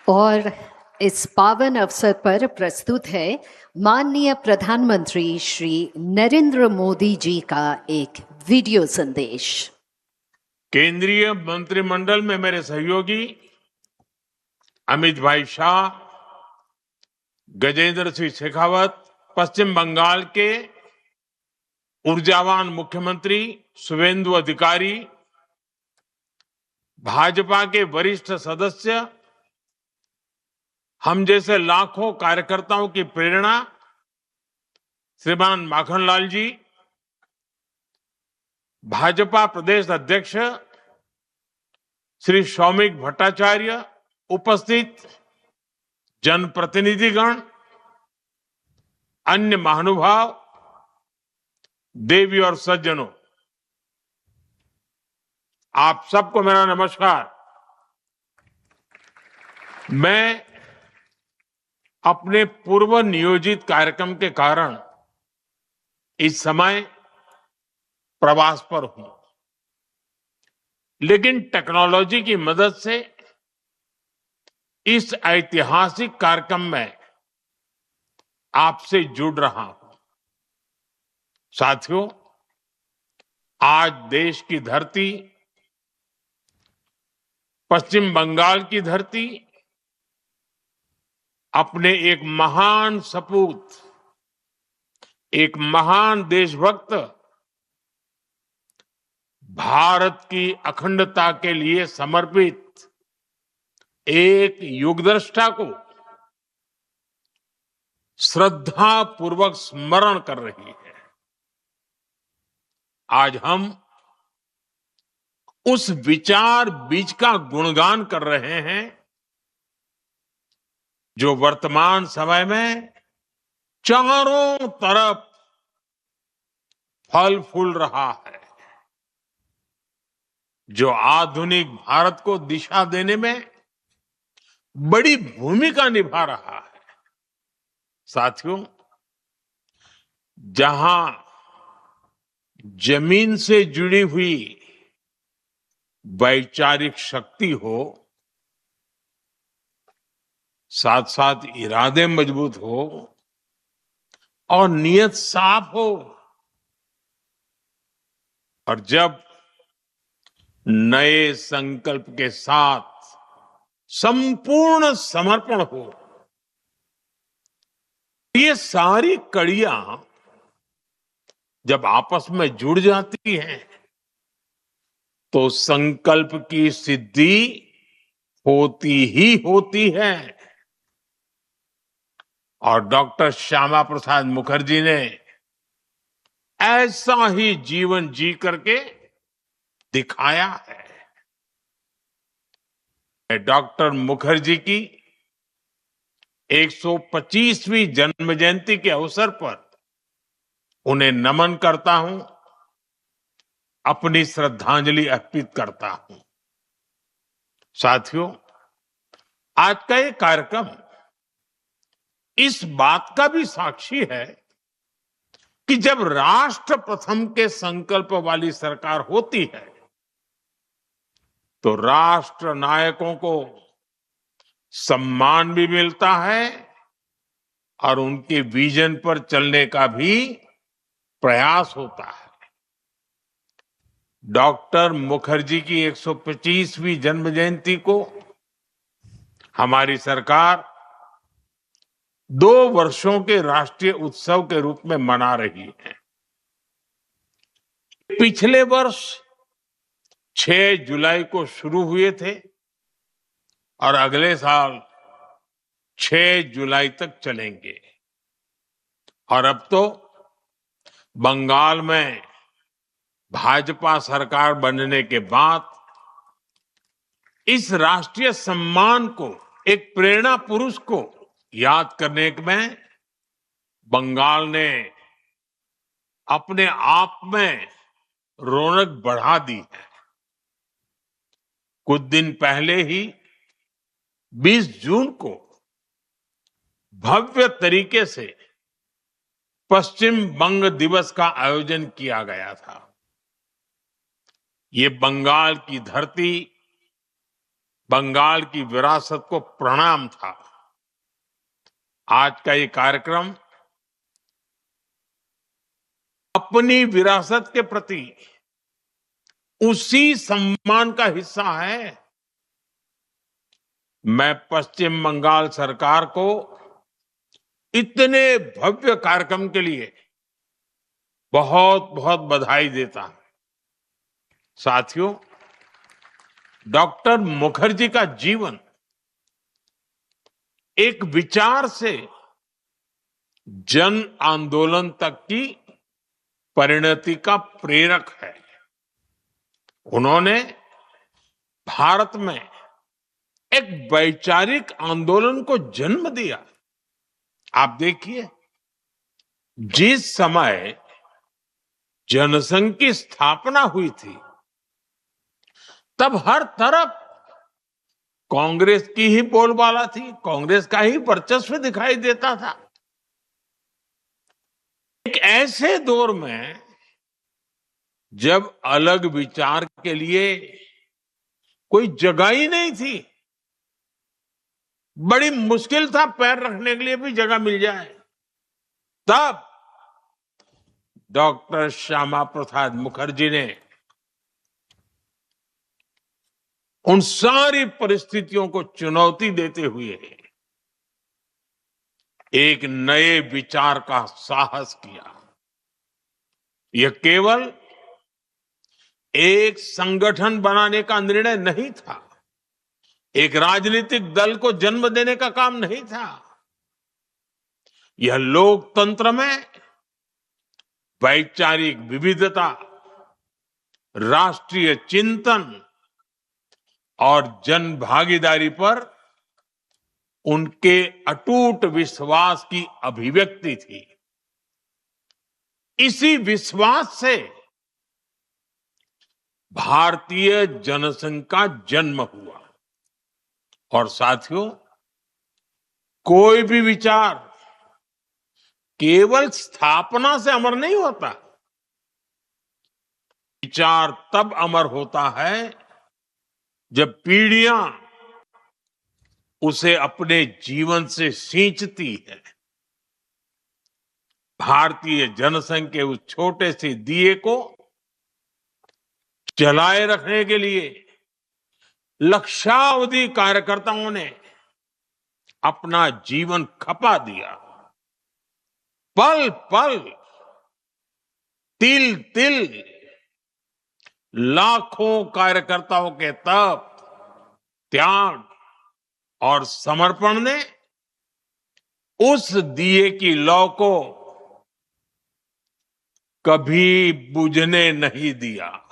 और इस पावन अवसर पर प्रस्तुत है माननीय प्रधानमंत्री श्री नरेंद्र मोदी जी का एक वीडियो संदेश। केंद्रीय मंत्रिमंडल में मेरे सहयोगी अमित भाई शाह, गजेंद्र सिंह शेखावत, पश्चिम बंगाल के ऊर्जावान मुख्यमंत्री शुभेंदु अधिकारी, भाजपा के वरिष्ठ सदस्य, हम जैसे लाखों कार्यकर्ताओं की प्रेरणा श्रीमान माखनलाल जी, भाजपा प्रदेश अध्यक्ष श्री सौमिक भट्टाचार्य, उपस्थित जनप्रतिनिधिगण, अन्य महानुभाव, देवी और सज्जनों, आप सबको मेरा नमस्कार। मैं अपने पूर्व नियोजित कार्यक्रम के कारण इस समय प्रवास पर हूं, लेकिन टेक्नोलॉजी की मदद से इस ऐतिहासिक कार्यक्रम में आपसे जुड़ रहा हूं। साथियों, आज देश की धरती, पश्चिम बंगाल की धरती, अपने एक महान सपूत, एक महान देशभक्त, भारत की अखंडता के लिए समर्पित एक युगद्रष्टा को श्रद्धा पूर्वक स्मरण कर रही है। आज हम उस विचार बीज का गुणगान कर रहे हैं जो वर्तमान समय में चारों तरफ फल फूल रहा है, जो आधुनिक भारत को दिशा देने में बड़ी भूमिका निभा रहा है। साथियों, जहां जमीन से जुड़ी हुई वैचारिक शक्ति हो, साथ साथ इरादे मजबूत हो और नियत साफ हो, और जब नए संकल्प के साथ संपूर्ण समर्पण हो, ये सारी कड़ियां जब आपस में जुड़ जाती हैं तो संकल्प की सिद्धि होती ही होती है। और डॉक्टर श्यामा प्रसाद मुखर्जी ने ऐसा ही जीवन जी करके दिखाया है। डॉक्टर मुखर्जी की 125वीं जन्म जयंती के अवसर पर उन्हें नमन करता हूं, अपनी श्रद्धांजलि अर्पित करता हूं। साथियों, आज का ये कार्यक्रम इस बात का भी साक्षी है कि जब राष्ट्र प्रथम के संकल्प वाली सरकार होती है तो राष्ट्र नायकों को सम्मान भी मिलता है और उनके विजन पर चलने का भी प्रयास होता है। डॉक्टर मुखर्जी की 125वीं जन्म जयंती को हमारी सरकार 2 वर्षों के राष्ट्रीय उत्सव के रूप में मना रही है। पिछले वर्ष 6 जुलाई को शुरू हुए थे और अगले साल 6 जुलाई तक चलेंगे। और अब तो बंगाल में भाजपा सरकार बनने के बाद इस राष्ट्रीय सम्मान को, एक प्रेरणा पुरुष को याद करने में बंगाल ने अपने आप में रौनक बढ़ा दी है। कुछ दिन पहले ही 20 जून को भव्य तरीके से पश्चिम बंग दिवस का आयोजन किया गया था। ये बंगाल की धरती बंगाल की विरासत को प्रणाम था। आज का ये कार्यक्रम अपनी विरासत के प्रति उसी सम्मान का हिस्सा है। मैं पश्चिम बंगाल सरकार को इतने भव्य कार्यक्रम के लिए बहुत बहुत बधाई देता हूं। साथियों, डॉक्टर मुखर्जी का जीवन एक विचार से जन आंदोलन तक की परिणति का प्रेरक है। उन्होंने भारत में एक वैचारिक आंदोलन को जन्म दिया। आप देखिए, जिस समय जनसंघ की स्थापना हुई थी, तब हर तरफ कांग्रेस की ही बोलबाला थी, कांग्रेस का ही वर्चस्व दिखाई देता था। एक ऐसे दौर में जब अलग विचार के लिए कोई जगह ही नहीं थी, बड़ी मुश्किल था पैर रखने के लिए भी जगह मिल जाए, तब डॉक्टर श्यामा प्रसाद मुखर्जी ने उन सारी परिस्थितियों को चुनौती देते हुए एक नए विचार का साहस किया। यह केवल एक संगठन बनाने का निर्णय नहीं था, एक राजनीतिक दल को जन्म देने का काम नहीं था। यह लोकतंत्र में वैचारिक विविधता, राष्ट्रीय चिंतन और जन भागीदारी पर उनके अटूट विश्वास की अभिव्यक्ति थी। इसी विश्वास से भारतीय जनसंघ का जन्म हुआ। और साथियों, कोई भी विचार केवल स्थापना से अमर नहीं होता। विचार तब अमर होता है जब पीढ़ियां उसे अपने जीवन से सींचती है। भारतीय जनसंघ के उस छोटे से दिए को जलाए रखने के लिए लक्षावधि कार्यकर्ताओं ने अपना जीवन खपा दिया। पल पल, तिल तिल, लाखों कार्यकर्ताओं के तप, त्याग और समर्पण ने उस दिए की लौ को कभी बुझने नहीं दिया।